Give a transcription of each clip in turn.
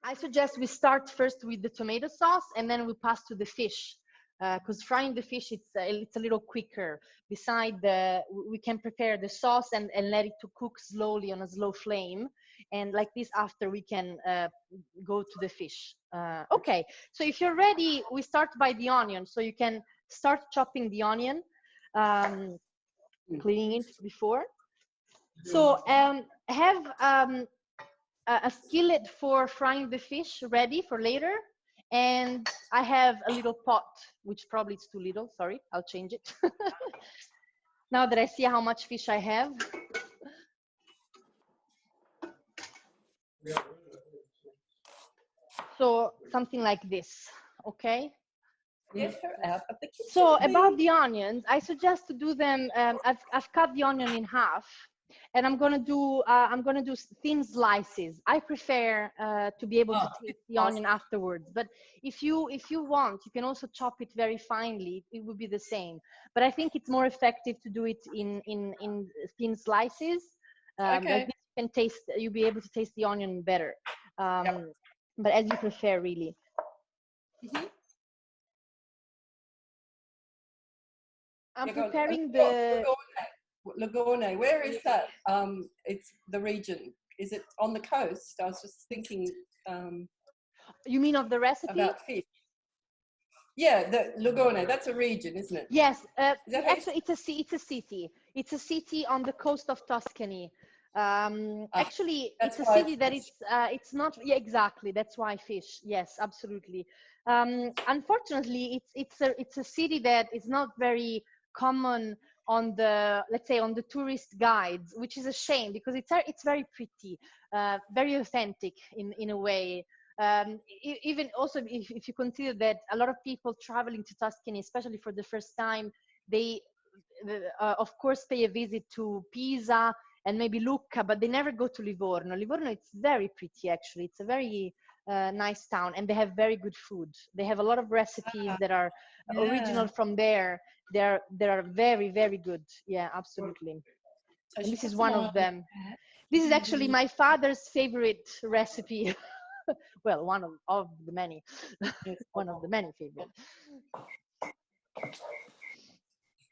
I suggest we start first with the tomato sauce and then we pass to the fish. Because frying the fish, it's a little quicker. Besides, we can prepare the sauce and let it to cook slowly on a slow flame. And like this, after we can go to the fish. Okay, so if you're ready, we start by the onion. So you can start chopping the onion, cleaning it before. So have a skillet for frying the fish ready for later. And I have a little pot, which probably it's too little. Sorry, I'll change it. Now that I see how much fish I have. So something like this, okay? Get her out of the kitchen, so about the onions, I suggest to do them, I've cut the onion in half. And I'm gonna do thin slices. I prefer to be able to taste the onion afterwards. But if you want, you can also chop it very finely. It would be the same. But I think it's more effective to do it in thin slices. Okay. You'll be able to taste the onion better. But as you prefer, really. Mm-hmm. I'm preparing the Livorno, where is that? It's the region. Is it on the coast? I was just thinking. You mean of the recipe? About fish. Yeah, the Livorno. That's a region, isn't it? Yes. Actually, it's a city. It's a city on the coast of Tuscany. Actually, it's a city that it's not. Yeah, exactly. That's why fish. Yes, absolutely. Unfortunately, it's a city that is not very common on the, let's say, on the tourist guides, which is a shame because it's very pretty, very authentic in a way. Even also if you consider that a lot of people traveling to Tuscany, especially for the first time, they of course pay a visit to Pisa and maybe Lucca, but they never go to Livorno. Livorno, it's very pretty actually. It's a very nice town, and they have very good food. They have a lot of recipes that are original from there. They are very, very good. Yeah, absolutely. And this is one of them. This is actually my father's favorite recipe. Well, one of the many. One of the many favorites.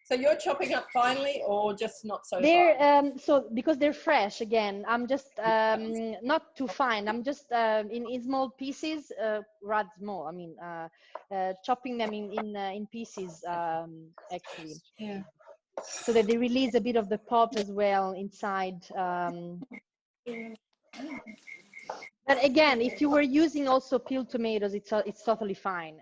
So you're chopping up finely, or just not so fine? So because they're fresh, again, I'm just not too fine. I'm just in small pieces, rather small. I mean, chopping them in pieces, actually. Yeah. So that they release a bit of the pulp as well inside. But again, if you were using also peeled tomatoes, it's totally fine.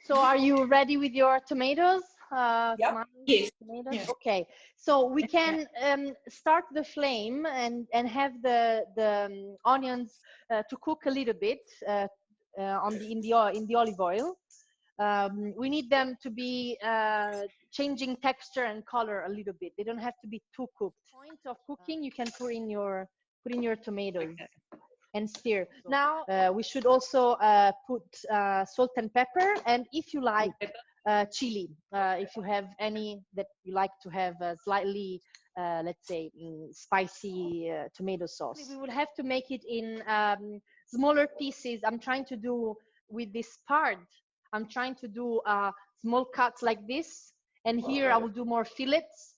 So are you ready with your tomatoes? Yes. Tomatoes? Yeah. Okay. So we can start the flame and have the onions to cook a little bit in the olive oil. We need them to be changing texture and color a little bit. They don't have to be too cooked. Point of cooking, you can put in your tomatoes. Okay. And stir. Now we should also put salt and pepper, and if you like chili, if you have any that you like to have slightly, let's say, spicy tomato sauce. We would have to make it in smaller pieces. I'm trying to do with this part. I'm trying to do small cuts like this, and here I will do more fillets.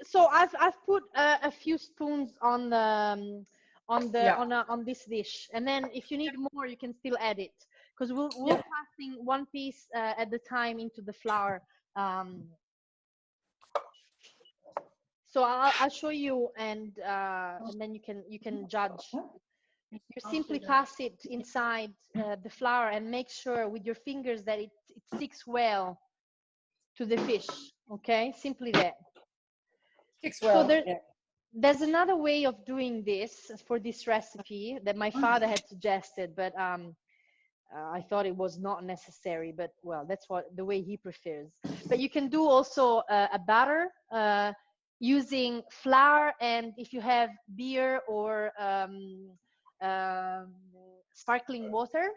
So I've put a few spoons on this dish, and then if you need more, you can still add it, because we'll passing one piece at the time into the flour. So I'll show you, and then you can judge. You simply pass it inside the flour and make sure with your fingers that it sticks well to the fish. Okay, simply that. Well, so there's another way of doing this for this recipe that my father had suggested, but I thought it was not necessary. But well, that's the way he prefers. But you can do also a batter using flour, and if you have beer or sparkling water,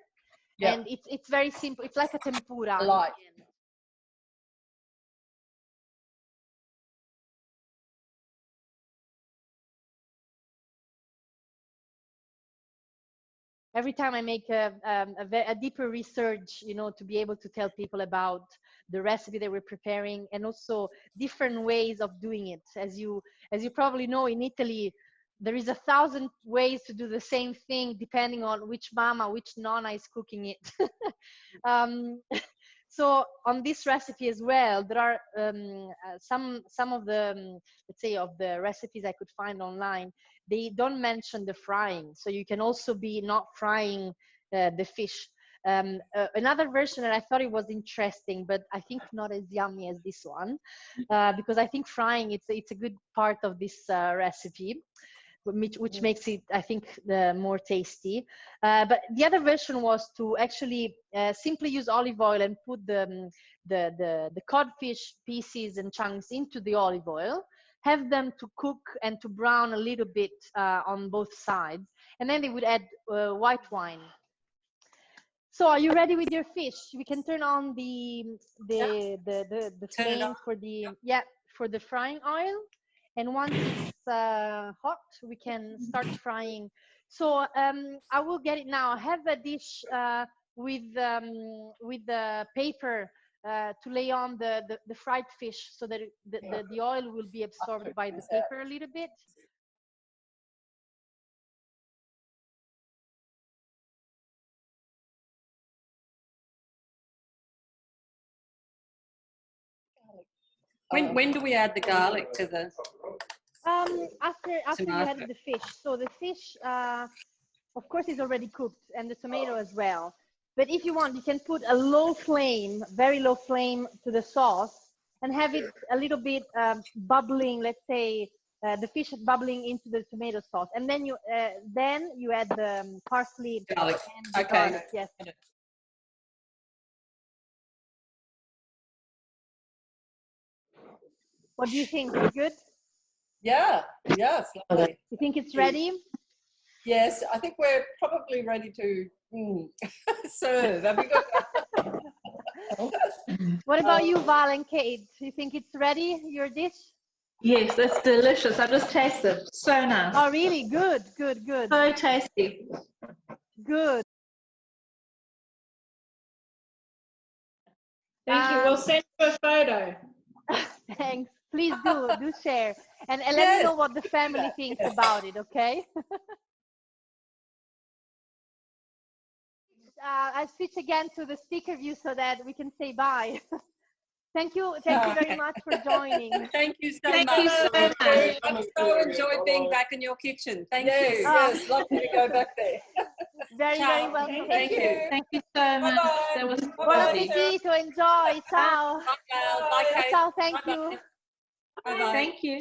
and it's very simple. It's like a tempura. every time I make a deeper research, you know, to be able to tell people about the recipe that we're preparing, and also different ways of doing it. As you probably know, in Italy, there is 1,000 ways to do the same thing depending on which mama, which nonna is cooking it. So on this recipe as well, there are some of the, let's say, of the recipes I could find online, they don't mention the frying. So you can also be not frying the fish. Another version that I thought it was interesting, but I think not as yummy as this one, because I think frying, it's a good part of this recipe, which makes it, I think, more tasty. But the other version was to actually simply use olive oil and put the codfish pieces and chunks into the olive oil, have them to cook and to brown a little bit on both sides, and then they would add white wine. So are you ready with your fish? We can turn on the flame for the for the frying oil, and once it's hot, we can start frying. So I will get it now. I have a dish with the paper to lay on the fried fish, so that the oil will be absorbed by the paper a little bit. When do we add the garlic to the? After you added the fish. So the fish, of course, is already cooked, and the tomato as well. But if you want, you can put a low flame, very low flame, to the sauce, and have it a little bit bubbling. Let's say the fish is bubbling into the tomato sauce, and then you add the parsley Garlic. and the garlic. Yes. What do you think? Is it good? Yeah, yes, lovely. You think it's ready? Yes, I think we're probably ready to serve. Have we got? What about you, Val and Kate? Do you think it's ready, your dish? Yes, it's delicious. I just tasted. So nice. Oh, really? Good, good, good. So tasty. Good. Thank you. We'll send you a photo. Thanks. Please do share. And let me know what the family thinks about it, okay? I'll switch again to the speaker view so that we can say bye. Thank you very much for joining. Thank you so much. I've so enjoyed being back in your kitchen. Thank you. Yes, lovely to go back there. Very welcome. Thank you. Thank you so much. That was Buon appetito. Enjoy. Ciao. Bye, Val. Bye, Kate. Ciao. Thank you. Bye-bye. Thank you.